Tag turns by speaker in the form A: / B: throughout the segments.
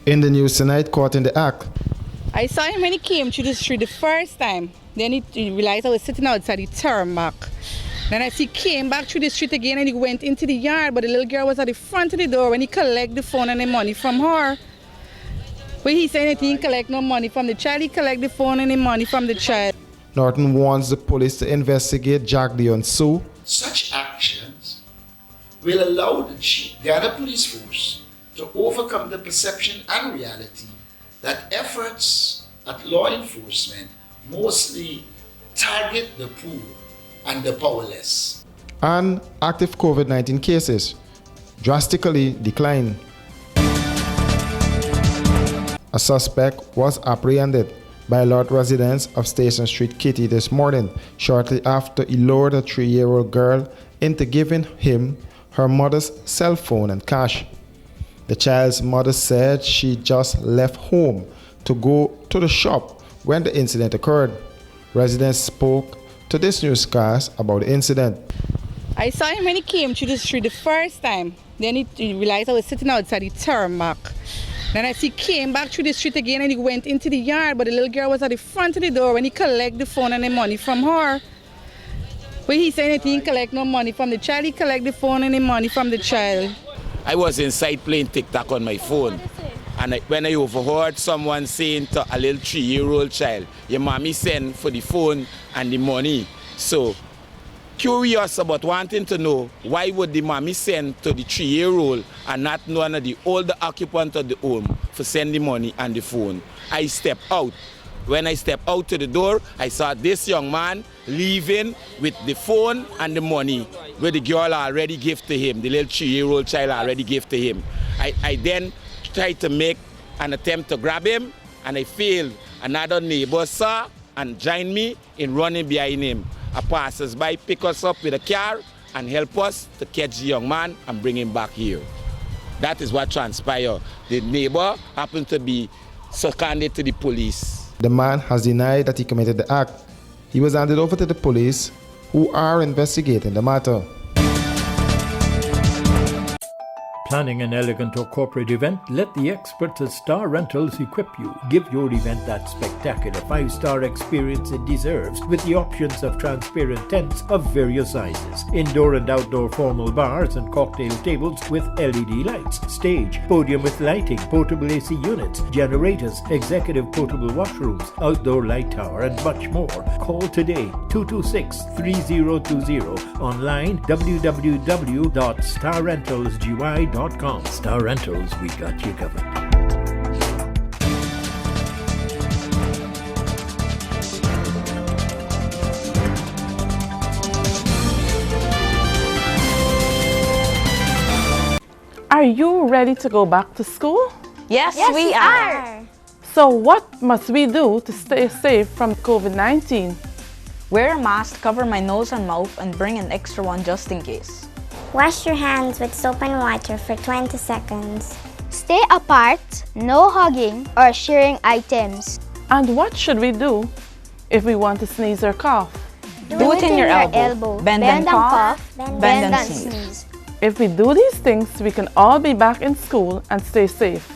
A: In the news tonight, caught in the act.
B: I saw him when he came through the street the first time. Then he realized I was sitting outside the tarmac. Then as he came back through the street again and he went into the yard, but the little girl was at the front of the door when he collect the phone and the money from her. But he said anything, he collect no money from the child, he collect the phone and the money from the child.
A: Norton wants the police to investigate Jack Dion Sue.
C: Such actions will allow the Ghana Police Force to overcome the perception and reality that efforts at law enforcement mostly target the poor and the powerless.
A: And active COVID-19 cases drastically declined. A suspect was apprehended by Lot residents of Station Street, Kitty this morning, shortly after he lured a 3-year-old girl into giving him her mother's cell phone and cash. The child's mother said she just left home to go to the shop when the incident occurred. Residents spoke to this newscast about the incident.
B: I saw him when he came through the street the first time. Then he realized I was sitting outside the tarmac. Then as he came back through the street again and he went into the yard, but the little girl was at the front of the door when he collect the phone and the money from her. But he said anything, he collect no money from the child, he collect the phone and the money from the child.
D: I was inside playing TikTok on my phone, and when I overheard someone saying to a little 3-year-old child, your mommy sent for the phone and the money. So, curious about wanting to know why would the mommy send to the 3-year-old and not none of the older occupant of the home for send the money and the phone. I stepped out. When I stepped out to the door, I saw this young man leaving with the phone and the money where the girl already gave to him, the little 3-year-old child already gave to him. I then tried to make an attempt to grab him, and I failed. Another neighbor saw and joined me in running behind him. A passersby picked us up with a car and helped us to catch the young man and bring him back here. That is what transpired. The neighbor happened to be seconded to the police.
A: The man has denied that he committed the act. He was handed over to the police, who are investigating the matter.
E: Planning an elegant or corporate event? Let the experts at Star Rentals equip you. Give your event that spectacular 5-star experience it deserves with the options of transparent tents of various sizes, indoor and outdoor formal bars and cocktail tables with LED lights, stage, podium with lighting, portable AC units, generators, executive portable washrooms, outdoor light tower and much more. Call today 226-3020, online www.starrentalsgy.com. Star Rentals, we got you covered.
F: Are you ready to go back to school?
G: Yes, we are.
F: So what must we do to stay safe from COVID-19?
G: Wear a mask, cover my nose and mouth, and bring an extra one just in case.
H: Wash your hands with soap and water for 20 seconds.
I: Stay apart, no hugging or sharing items.
F: And what should we do if we want to sneeze or cough?
G: Do it in your elbow. Bend and cough, bend and sneeze.
F: If we do these things, we can all be back in school and stay safe.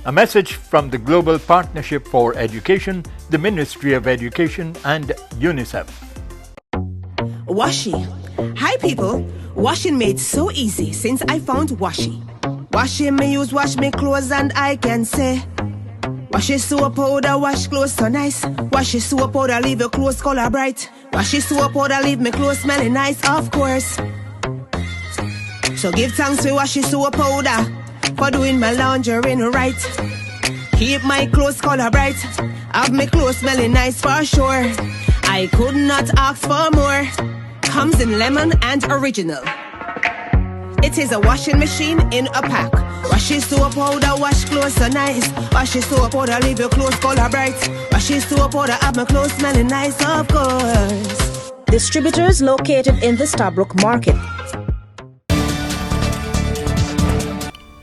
E: A message from the Global Partnership for Education, the Ministry of Education and UNICEF.
J: Washi. Hi people. Washing made so easy since I found Washi. Washing me use wash me clothes and I can say Washi soap powder wash clothes so nice. Washi soap powder leave your clothes color bright. Washi soap powder leave me clothes smelling nice, of course. So give thanks to Washi soap powder for doing my laundry right. Keep my clothes color bright, have my clothes smelling nice for sure. I could not ask for more. Comes in lemon and original. It is a washing machine in a pack. Washi soap powder wash clothes so nice. Washi soap powder leave your clothes color bright. Washi soap powder have my clothes smelling nice, of course.
K: Distributors located in the Starbrook Market.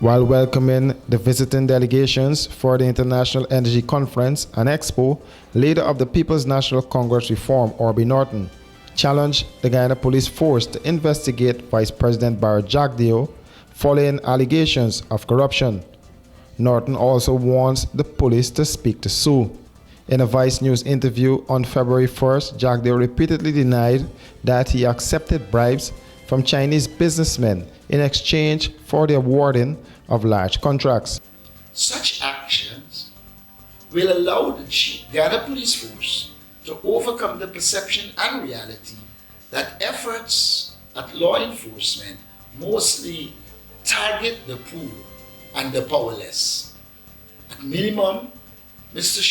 A: While welcoming the visiting delegations for the International Energy Conference and Expo, leader of the People's National Congress Reform, Orbie Norton, challenged the Guyana Police Force to investigate Vice President Barrett Jagdeo following allegations of corruption. Norton also warns the police to speak to Sue. In a Vice News interview on February 1st, Jagdeo repeatedly denied that he accepted bribes from Chinese businessmen in exchange for the awarding of large contracts.
C: Such actions will allow the Guyana Police Force to overcome the perception and reality that efforts at law enforcement mostly target the poor and the powerless. At minimum, Mr.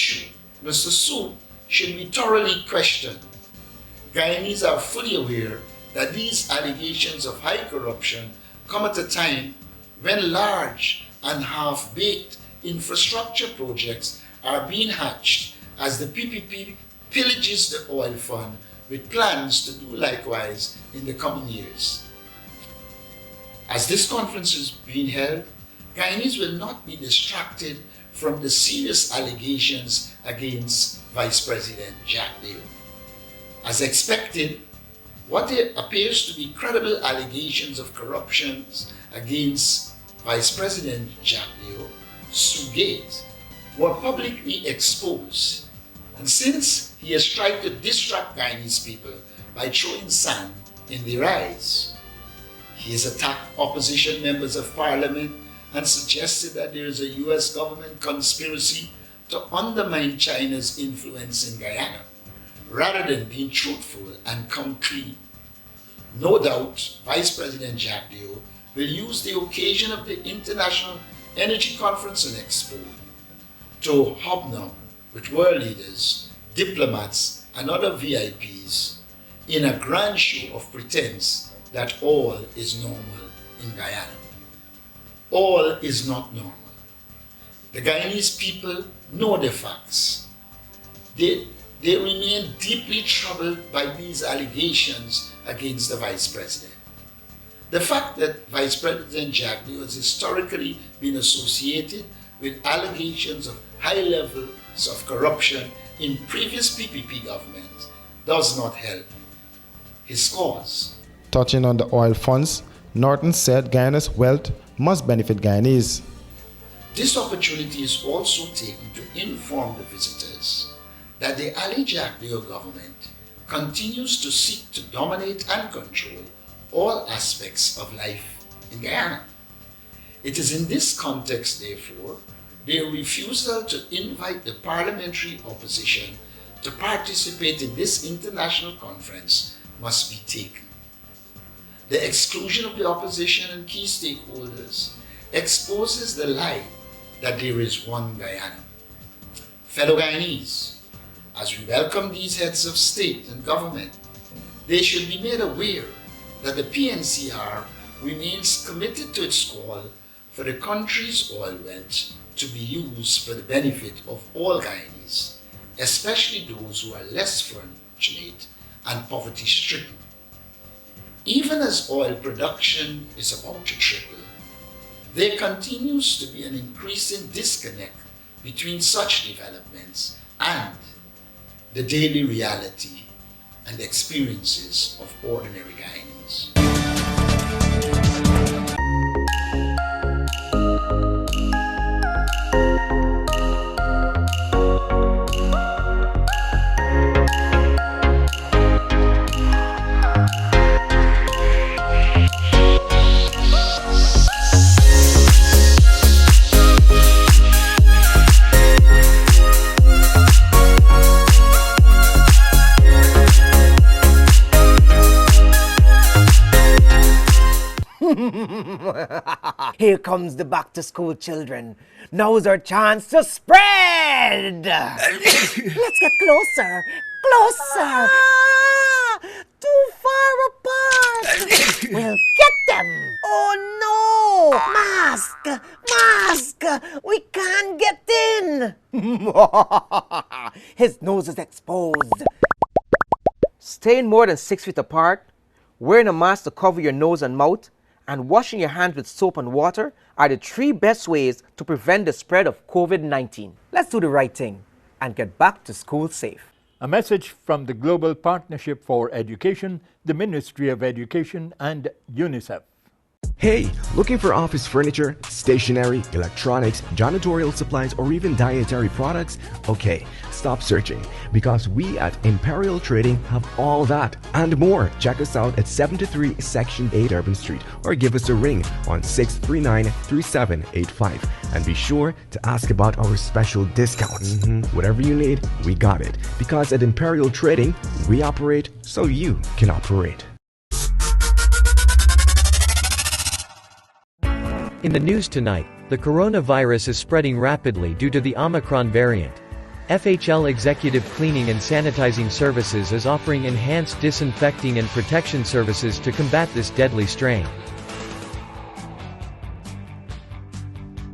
C: Su should be thoroughly questioned. Guyanese are fully aware that these allegations of high corruption come at a time when large and half-baked infrastructure projects are being hatched as the PPP pillages the oil fund with plans to do likewise in the coming years. As this conference is being held, Guyanese will not be distracted from the serious allegations against Vice President Jagdeo. As expected, what appears to be credible allegations of corruption against Vice President Jagdeo, Sugate, were publicly exposed. And since he has tried to distract Guyanese people by throwing sand in their eyes, he has attacked opposition members of parliament and suggested that there is a US government conspiracy to undermine China's influence in Guyana, rather than being truthful and come clean. No doubt, Vice President Jagdeo will use the occasion of the International Energy Conference and Expo to hobnob with world leaders, diplomats, and other VIPs in a grand show of pretense that all is normal in Guyana. All is not normal. The Guyanese people know the facts. They remain deeply troubled by these allegations against the Vice President. The fact that Vice President Jagdeo has historically been associated with allegations of high levels of corruption in previous PPP governments does not help his cause.
A: Touching on the oil funds, Norton said Guyana's wealth must benefit Guyanese.
C: This opportunity is also taken to inform the visitors that the Ali Jagdeo government continues to seek to dominate and control all aspects of life in Guyana. It is in this context, therefore, their refusal to invite the parliamentary opposition to participate in this international conference must be taken. The exclusion of the opposition and key stakeholders exposes the lie that there is one Guyana. Fellow Guyanese, as we welcome these heads of state and government, they should be made aware that the PNCR remains committed to its call for the country's oil wealth to be used for the benefit of all Guyanese, especially those who are less fortunate and poverty-stricken. Even as oil production is about to triple, there continues to be an increasing disconnect between such developments and the daily reality and experiences of ordinary Guyanese.
K: Here comes the back-to-school children. Now's our chance to spread! Let's get closer! Closer! Too far apart! We'll get them! Oh no! Mask! Mask! We can't get in! His nose is exposed.
L: Staying more than 6 feet apart, wearing a mask to cover your nose and mouth,
K: and washing your hands with soap and water are the 3 best ways to prevent the spread of COVID-19. Let's do the right thing and get back to school safe.
E: A message from the Global Partnership for Education, the Ministry of Education, and UNICEF.
L: Hey, looking for office furniture, stationery, electronics, janitorial supplies, or even dietary products? Okay, stop searching, because we at Imperial Trading have all that and more. Check us out at 73 Section 8 Urban Street or give us a ring on 639-3785. And be sure to ask about our special discounts. Whatever you need, we got it. Because at Imperial Trading, we operate so you can operate.
M: In the news tonight, the coronavirus is spreading rapidly due to the Omicron variant. FHL Executive Cleaning and Sanitizing Services is offering enhanced disinfecting and protection services to combat this deadly strain.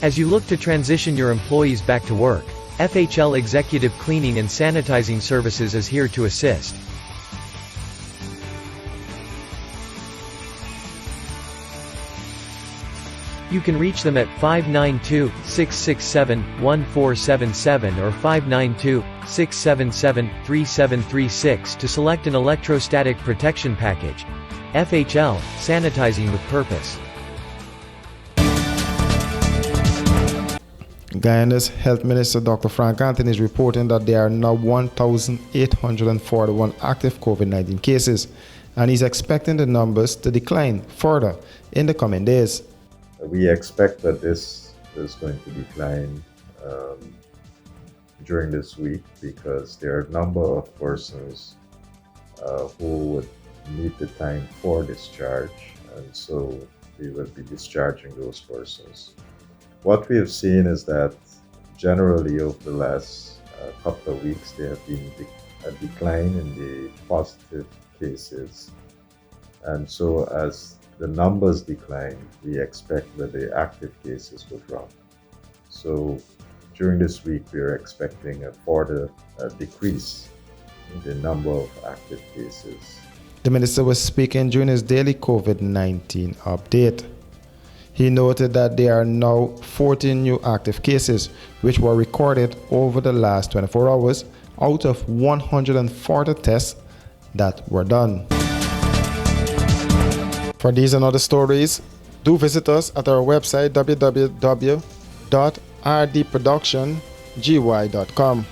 M: As you look to transition your employees back to work, FHL Executive Cleaning and Sanitizing Services is here to assist. You can reach them at 592-667-1477 or 592-677-3736 to select an electrostatic protection package. FHL, sanitizing with purpose.
A: Guyana's Health Minister Dr. Frank Anthony is reporting that there are now 1,841 active COVID-19 cases, and he's expecting the numbers to decline further in the coming days.
N: We expect that this is going to decline during this week because there are a number of persons who would meet the time for discharge, and so we will be discharging those persons. What we have seen is that generally over the last couple of weeks there have been a decline in the positive cases, and so as the numbers decline, we expect that the active cases will drop. So during this week, we are expecting a further decrease in the number of active cases.
A: The minister was speaking during his daily COVID-19 update. He noted that there are now 14 new active cases, which were recorded over the last 24 hours out of 140 tests that were done. For these and other stories, do visit us at our website www.rdproductiongy.com.